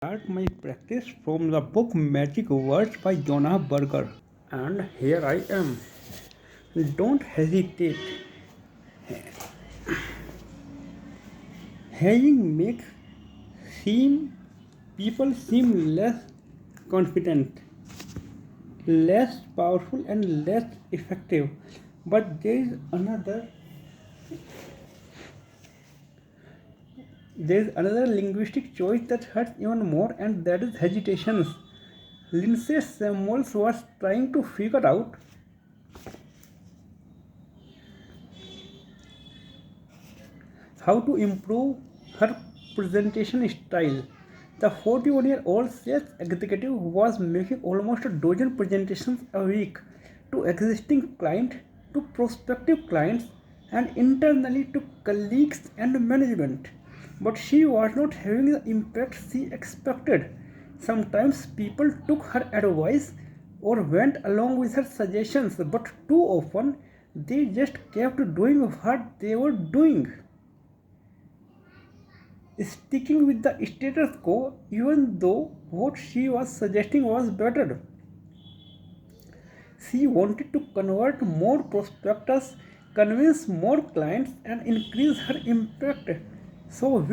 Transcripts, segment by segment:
Start my practice from the book Magic Words by Jonah Berger. And here I am. Don't hesitate. Hedging makes seem people seem less confident, less powerful, and less effective. But there is another linguistic choice that hurts even more, and that is hesitations. Lindsay Samuels was trying to figure out how to improve her presentation style. The 41-year-old sales executive was making almost a dozen presentations a week to existing clients, to prospective clients, and internally to colleagues and management. But she was not having the impact she expected. Sometimes people took her advice or went along with her suggestions, but too often they just kept doing what they were doing, sticking with the status quo even though what she was suggesting was better. She wanted to convert more prospectus, convince more clients, and increase her impact. So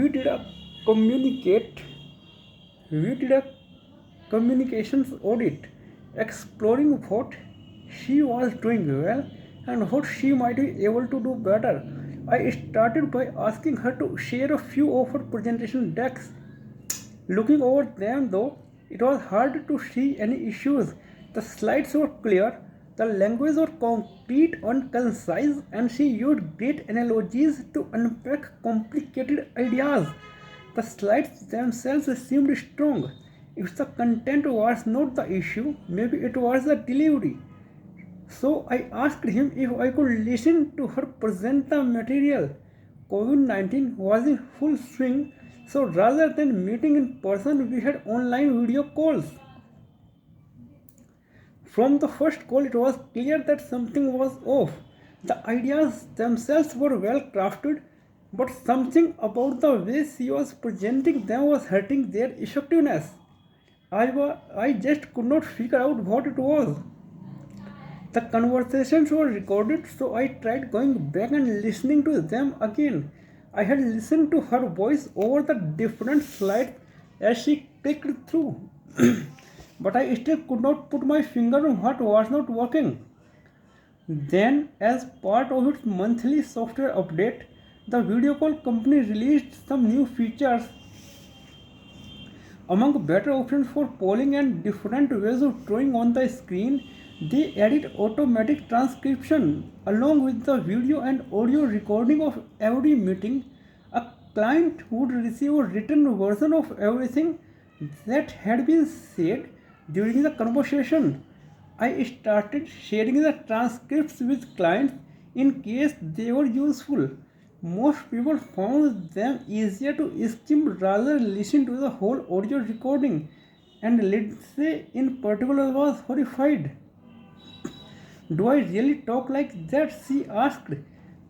communicate we did a communications audit, exploring what she was doing well and what she might be able to do better. I started by asking her to share a few of her presentation decks. Looking over them, though, it was hard to see any issues. The slides were clear, the language was concrete and concise, and she used great analogies to unpack complicated ideas. The slides themselves seemed strong. If the content was not the issue, maybe it was the delivery. So I asked him if I could listen to her present the material. COVID 19 was in full swing, so rather than meeting in person, we had online video calls. From the first call, it was clear that something was off. The ideas themselves were well crafted, but something about the way she was presenting them was hurting their effectiveness. I just could not figure out what it was. The conversations were recorded, so I tried going back and listening to them again. I had listened to her voice over the different slides as she clicked through, but I still could not put my finger on what was not working. Then, as part of its monthly software update, the video call company released some new features. Among better options for polling and different ways of drawing on the screen, they added automatic transcription along with the video and audio recording of every meeting. A client would receive a written version of everything that had been said during the conversation. I started sharing the transcripts with clients in case they were useful. Most people found them easier to skim rather than listen to the whole audio recording, and Lindsay in particular was horrified. Do I really talk like that? She asked.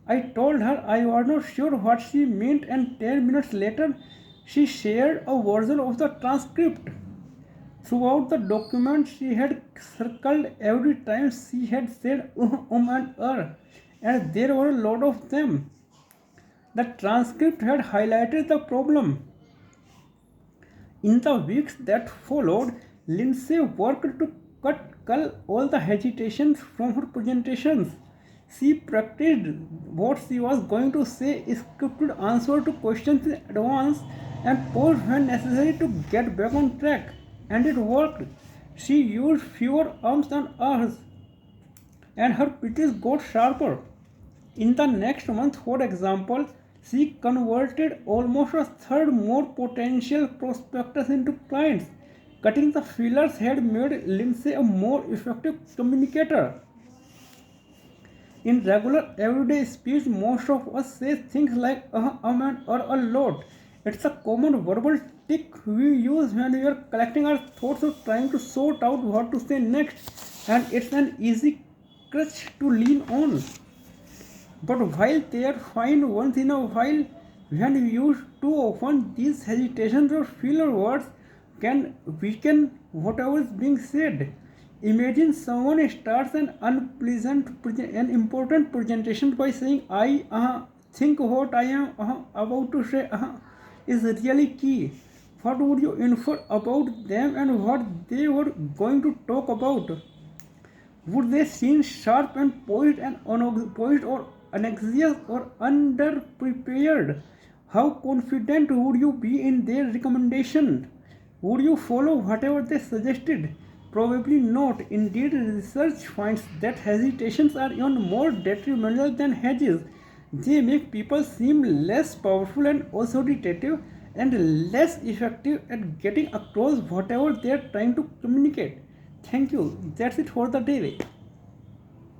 I told her I was not sure what she meant, and 10 minutes later, she shared a version of the transcript. Throughout the document, she had circled every time she had said and and there were a lot of them. The transcript had highlighted the problem. In the weeks that followed, Lindsay worked to cull all the hesitations from her presentations. She practiced what she was going to say, scripted answers to questions in advance, and paused when necessary to get back on track. And it worked. She used fewer ums and ahs, and her pitches got sharper. In the next month, for example, she converted almost a third more potential prospectors into clients. Cutting the fillers had made Lindsay a more effective communicator. In regular everyday speech, most of us say things like and or a lot. It's a common verbal tick we use when we are collecting our thoughts or trying to sort out what to say next, and it's an easy crutch to lean on. But while they are fine once in a while, when used too often, these hesitations or filler words can weaken whatever is being said. Imagine someone starts an important presentation by saying, I think what I am about to say is really key. What would you infer about them and what they were going to talk about? Would they seem sharp and poised or anxious or underprepared? How confident would you be in their recommendation? Would you follow whatever they suggested? Probably not. Indeed, research finds that hesitations are even more detrimental than hedges. They make people seem less powerful and authoritative and less effective at getting across whatever they are trying to communicate. Thank you. That's it for the day.